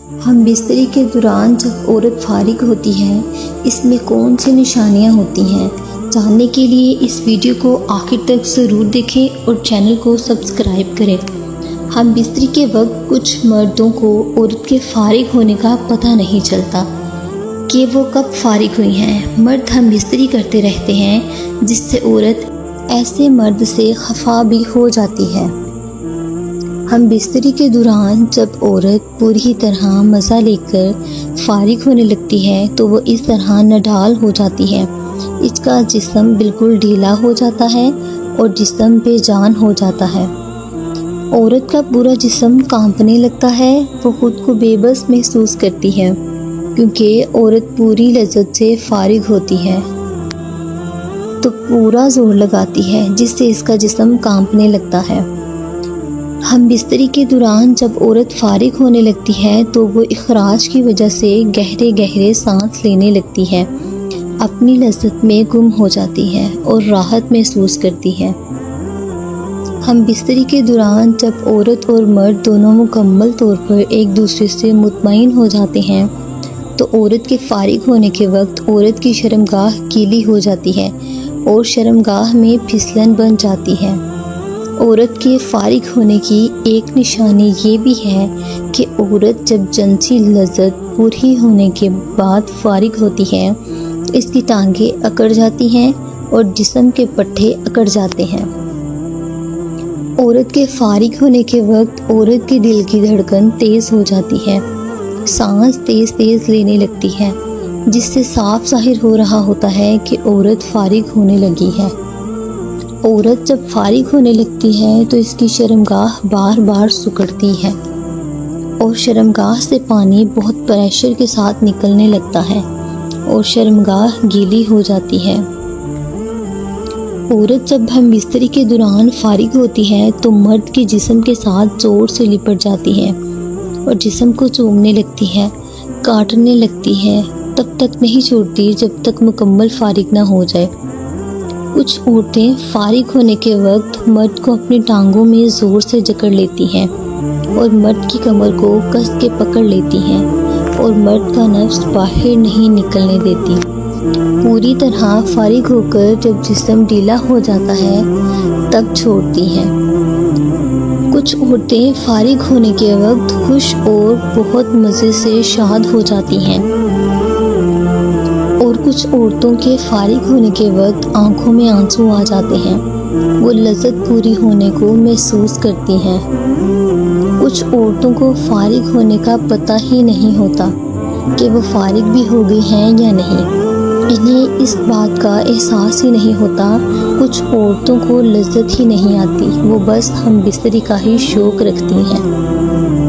ہم بستری کے دوران جب عورت فارغ ہوتی ہے، اس میں کون سی نشانیاں ہوتی ہیں؟ جاننے کے لیے اس ویڈیو کو آخر تک ضرور دیکھیں اور چینل کو سبسکرائب کریں۔ ہم بستری کے وقت کچھ مردوں کو عورت کے فارغ ہونے کا پتہ نہیں چلتا کہ وہ کب فارغ ہوئی ہیں۔ مرد ہم بستری کرتے رہتے ہیں، جس سے عورت ایسے مرد سے خفا بھی ہو جاتی ہے۔ ہم بستری کے دوران جب عورت پوری طرح مزہ لے کر فارغ ہونے لگتی ہے تو وہ اس طرح نڈال ہو جاتی ہے، اس کا جسم بالکل ڈھیلا ہو جاتا ہے اور جسم بے جان ہو جاتا ہے۔ عورت کا پورا جسم کانپنے لگتا ہے، وہ خود کو بے بس محسوس کرتی ہے، کیونکہ عورت پوری لذت سے فارغ ہوتی ہے تو پورا زور لگاتی ہے، جس سے اس کا جسم کانپنے لگتا ہے۔ ہم بستری کے دوران جب عورت فارغ ہونے لگتی ہے تو وہ اخراج کی وجہ سے گہرے گہرے سانس لینے لگتی ہے، اپنی لذت میں گم ہو جاتی ہے اور راحت محسوس کرتی ہے۔ ہم بستری کے دوران جب عورت اور مرد دونوں مکمل طور پر ایک دوسرے سے مطمئن ہو جاتے ہیں تو عورت کے فارغ ہونے کے وقت عورت کی شرمگاہ گیلی ہو جاتی ہے اور شرمگاہ میں پھسلن بن جاتی ہے۔ عورت کے فارغ ہونے کی ایک نشانی یہ بھی ہے کہ عورت جب جنسی لذت پوری ہونے کے بعد فارغ ہوتی ہے، اس کی ٹانگیں اکڑ جاتی ہیں اور جسم کے پٹھے اکڑ جاتے ہیں۔ عورت کے فارغ ہونے کے وقت عورت کے دل کی دھڑکن تیز ہو جاتی ہے، سانس تیز تیز لینے لگتی ہے، جس سے صاف ظاہر ہو رہا ہوتا ہے کہ عورت فارغ ہونے لگی ہے۔ عورت جب فارغ ہونے لگتی ہے تو اس کی شرمگاہ بار بار سکڑتی ہے اور شرمگاہ سے پانی بہت پریشر کے ساتھ نکلنے لگتا ہے اور شرمگاہ گیلی ہو جاتی ہے۔ عورت جب ہم بستری کے دوران فارغ ہوتی ہے تو مرد کے جسم کے ساتھ زور سے لپٹ جاتی ہے اور جسم کو چومنے لگتی ہے، کاٹنے لگتی ہے، تب تک نہیں چھوڑتی جب تک مکمل فارغ نہ ہو جائے۔ کچھ عورتیں فارغ ہونے کے وقت مرد کو اپنی ٹانگوں میں زور سے جکڑ لیتی ہیں اور مرد کی کمر کو کس کے پکڑ لیتی ہیں اور مرد کا نفس باہر نہیں نکلنے دیتی۔ پوری طرح فارغ ہو کر جب جسم ڈھیلا ہو جاتا ہے تب چھوڑتی ہیں۔ کچھ عورتیں فارغ ہونے کے وقت خوش اور بہت مزے سے شاد ہو جاتی ہیں اور کچھ عورتوں کے فارغ ہونے کے وقت آنکھوں میں آنسو آ جاتے ہیں، وہ لذت پوری ہونے کو محسوس کرتی ہیں۔ کچھ عورتوں کو فارغ ہونے کا پتہ ہی نہیں ہوتا کہ وہ فارغ بھی ہو گئی ہیں یا نہیں، انہیں اس بات کا احساس ہی نہیں ہوتا۔ کچھ عورتوں کو لذت ہی نہیں آتی، وہ بس ہم بستری کا ہی شوق رکھتی ہیں۔